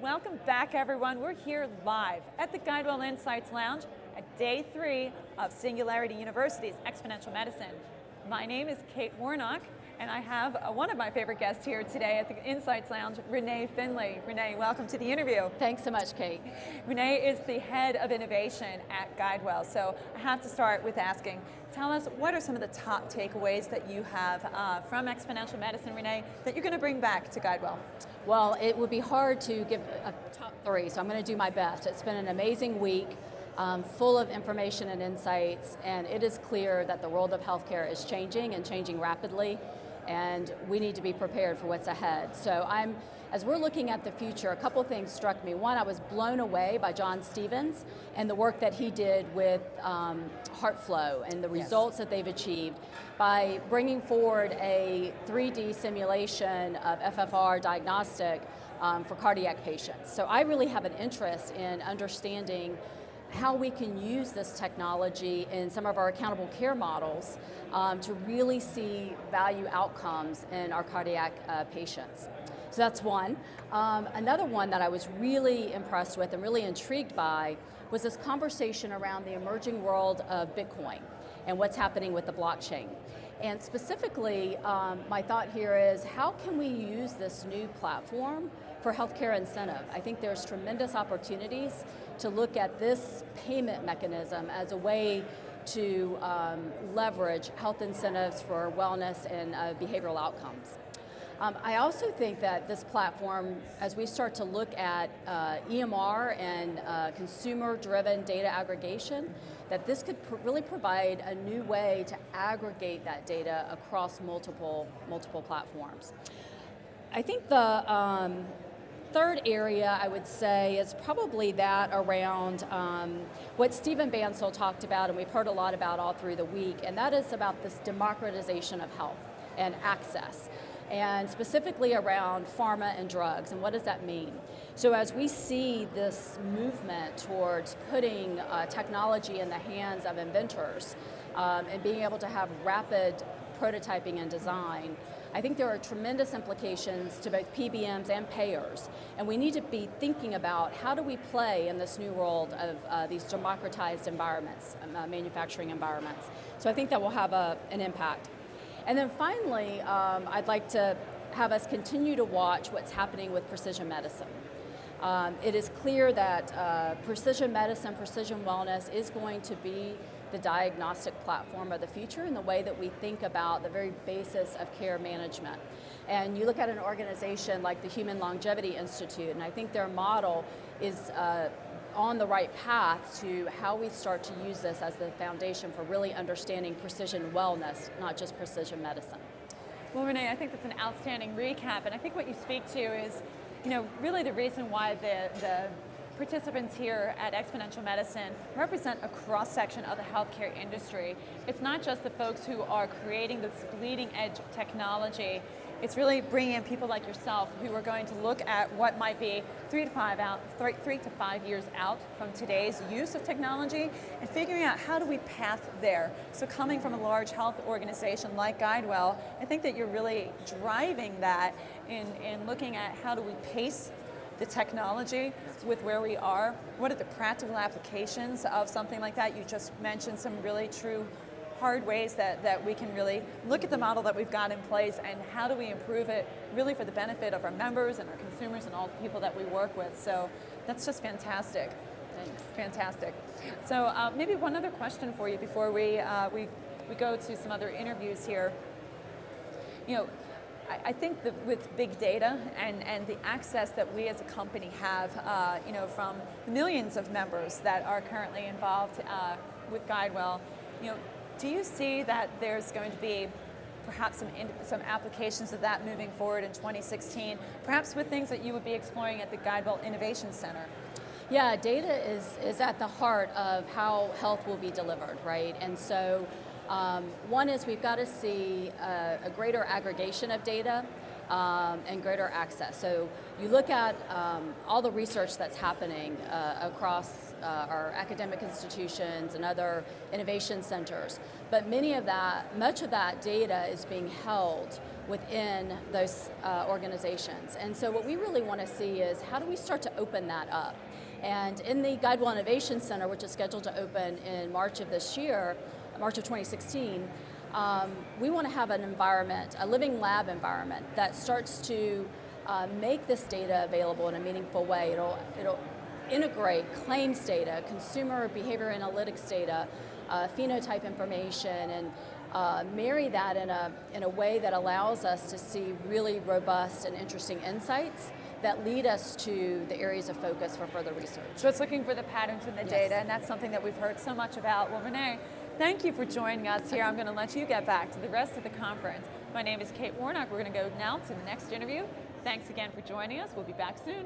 Welcome back, everyone. We're here live at the Guidewell Insights Lounge at day 3 of Singularity University's Exponential Medicine. My name is Kate Warnock, and I have one of my favorite guests here today at the Insights Lounge, Renee Finley. Renee, welcome to the interview. Thanks so much, Kate. Renee is the head of innovation at Guidewell, so I have to start with asking, tell us what are some of the top takeaways that you have from Exponential Medicine, Renee, that you're going to bring back to Guidewell? Well, it would be hard to give a top 3, so I'm going to do my best. It's been an amazing week, full of information and insights, and it is clear that the world of healthcare is changing and changing rapidly, and we need to be prepared for what's ahead. So as we're looking at the future, a couple things struck me. One, I was blown away by John Stevens and the work that he did with HeartFlow and the results that they've achieved by bringing forward a 3D simulation of FFR diagnostic for cardiac patients. So I really have an interest in understanding how we can use this technology in some of our accountable care models to really see value outcomes in our cardiac patients. So that's one. Another one that I was really impressed with and really intrigued by was this conversation around the emerging world of Bitcoin and what's happening with the blockchain. And specifically, my thought here is how can we use this new platform for healthcare incentive? I think there's tremendous opportunities to look at this payment mechanism as a way to leverage health incentives for wellness and behavioral outcomes. I also think that this platform, as we start to look at EMR and consumer-driven data aggregation, that this could really provide a new way to aggregate that data across multiple platforms. I think the third area I would say is probably that around what Stephen Bancel talked about, and we've heard a lot about all through the week, and that is about this democratization of health and access, and specifically around pharma and drugs, and what does that mean? So as we see this movement towards putting technology in the hands of inventors and being able to have rapid prototyping and design, I think there are tremendous implications to both PBMs and payers, and we need to be thinking about how do we play in this new world of these democratized environments, manufacturing environments. So I think that will have an impact. And then finally, I'd like to have us continue to watch what's happening with precision medicine. It is clear that precision medicine, precision wellness is going to be the diagnostic platform of the future in the way that we think about the very basis of care management. And you look at an organization like the Human Longevity Institute, and I think their model is on the right path to how we start to use this as the foundation for really understanding precision wellness, not just precision medicine. Well, Renee, I think that's an outstanding recap, and I think what you speak to is, really the reason why the participants here at Exponential Medicine represent a cross-section of the healthcare industry. It's not just the folks who are creating this bleeding-edge technology. It's really bringing in people like yourself who are going to look at what might be 3 to 5 years out from today's use of technology and figuring out how do we path there. So coming from a large health organization like Guidewell, I think that you're really driving that in looking at how do we pace the technology with where we are. What are the practical applications of something like that? You just mentioned some really true hard ways that we can really look at the model that we've got in place and how do we improve it really for the benefit of our members and our consumers and all the people that we work with. So that's just fantastic. Thanks. Fantastic. So maybe one other question for you before we go to some other interviews here. I think that with big data and the access that we as a company have, from the millions of members that are currently involved with Guidewell, do you see that there's going to be perhaps some applications of that moving forward in 2016, perhaps with things that you would be exploring at the Guidewell Innovation Center? Yeah, data is at the heart of how health will be delivered, right? And so one is we've got to see a greater aggregation of data and greater access. So you look at all the research that's happening across our academic institutions and other innovation centers. But much of that data is being held within those organizations. And so what we really want to see is how do we start to open that up? And in the Guidewell Innovation Center, which is scheduled to open in March of this year, March of 2016, we want to have an environment, a living lab environment that starts to make this data available in a meaningful way. It'll integrate claims data, consumer behavior analytics data, phenotype information, and marry that in a way that allows us to see really robust and interesting insights that lead us to the areas of focus for further research. So it's looking for the patterns in the data, and that's something that we've heard so much about. Well, Renee, thank you for joining us here. I'm going to let you get back to the rest of the conference. My name is Kate Warnock. We're going to go now to the next interview. Thanks again for joining us. We'll be back soon.